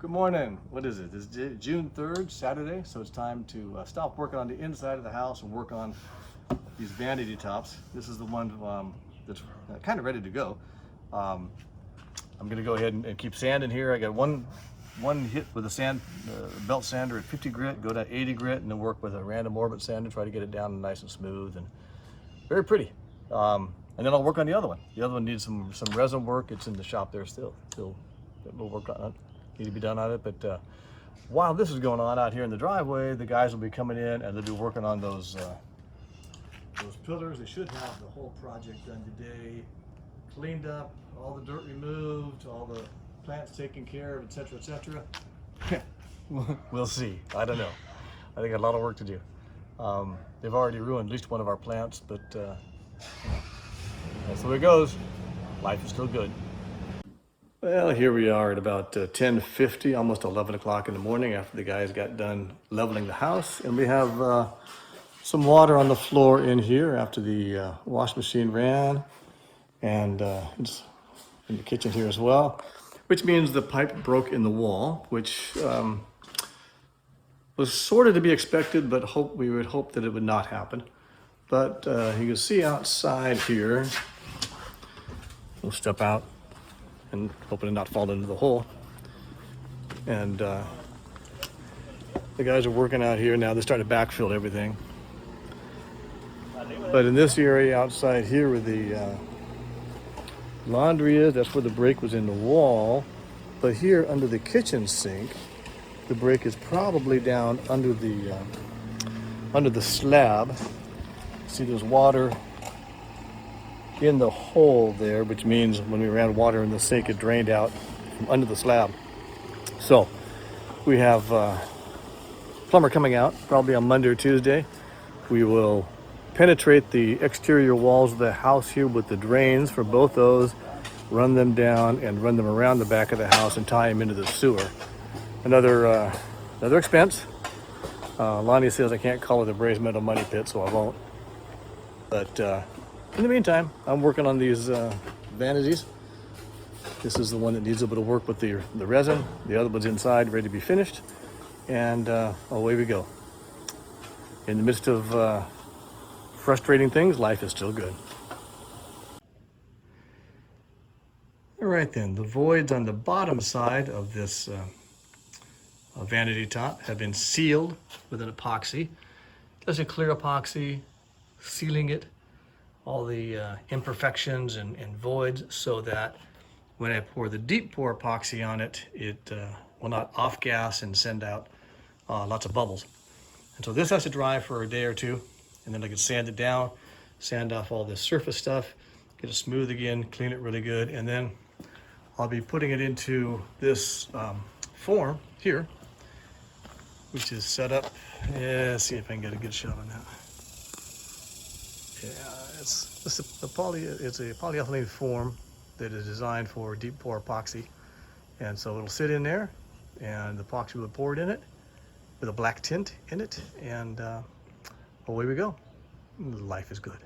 Good morning. What is it? It's June 3rd, Saturday, so it's time to stop working on the inside of the house and work on these vanity tops. This is the one that's kind of ready to go. I'm going to go ahead and keep sanding here. I got one hit with a sand belt sander at 50 grit, go to 80 grit, and then work with a random orbit sander, try to get it down nice and smooth and very pretty. And then I'll work on the other one. The other one needs some resin work. It's in the shop there still. We'll work on it. Need to be done on it, but while this is going on out here in the driveway, the guys will be coming in and they'll be working on those pillars. They should have the whole project done today, cleaned up, all the dirt removed, all the plants taken care of, etc., etc. We'll see. I don't know. I think a lot of work to do. They've already ruined at least one of our plants, but that's the way it goes. Life is still good. Well, here we are at about 10:50, almost 11 o'clock in the morning after the guys got done leveling the house. And we have some water on the floor in here after the wash machine ran. And it's in the kitchen here as well, which means the pipe broke in the wall, which was sort of to be expected, but we would hope that it would not happen. But you can see outside here, we'll step out and hoping to not fall into the hole. And the guys are working out here now. They're starting to backfill everything. But in this area outside here where the laundry is, that's where the break was in the wall. But here under the kitchen sink, the break is probably down under the slab. See, there's water in the hole there, which means when we ran water in the sink, it drained out from under the slab. So we have plumber coming out probably on Monday or Tuesday. We will penetrate the exterior walls of the house here with the drains for both those, run them down and run them around the back of the house and tie them into the sewer. Another expense. Lonnie says I can't call it a brazed metal money pit, so I won't. But in the meantime, I'm working on these vanities. This is the one that needs a bit of work with the resin. The other one's inside, ready to be finished. And away we go. In the midst of frustrating things, life is still good. All right then, the voids on the bottom side of this vanity top have been sealed with an epoxy. Just a clear epoxy, sealing it, all the imperfections and voids, so that when I pour the deep pour epoxy on it, it will not off gas and send out lots of bubbles. And so this has to dry for a day or two, and then I can sand it down, sand off all this surface stuff, get it smooth again, clean it really good, and then I'll be putting it into this form here, which is set up. Yeah, let's see if I can get a good shot on that. Yeah, it's a polyethylene form that is designed for deep pour epoxy. And so it'll sit in there and the epoxy will be poured in it with a black tint in it, and away we go. Life is good.